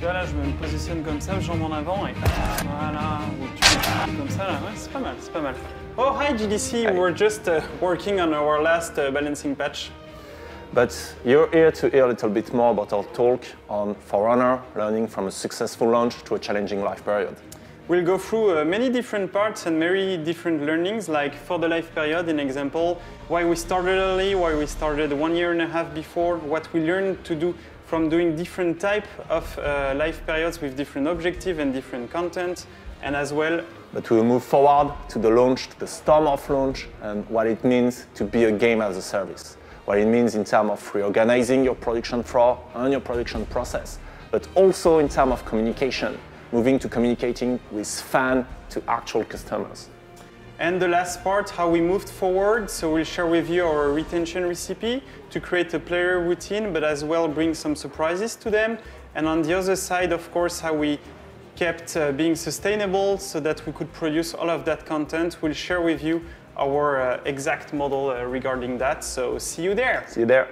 vois, là, je me positionne comme ça, jambes en avant, et voilà, ou tu peux comme ça, là, ouais, c'est pas mal, c'est pas mal. Oh, hi GDC, we're just working on our last balancing patch. But you're here to hear a little bit more about our talk on For Honor, learning from a successful launch to a challenging life period. We'll go through many different parts and very different learnings, like for the life period, an example, why we started early, why we started 1.5 years before, what we learned to do from doing different type of life periods with different objective and different content, and as well. But we'll move forward to the launch, to the storm of launch, and what it means to be a game as a service. What it means in terms of reorganizing your production floor and your production process, but also in terms of communication, moving to communicating with fans to actual customers. And the last part, how we moved forward. So we'll share with you our retention recipe to create a player routine, but as well bring some surprises to them. And on the other side, of course, how we kept being sustainable so that we could produce all of that content. We'll share with you our exact model regarding that. So see you there. See you there.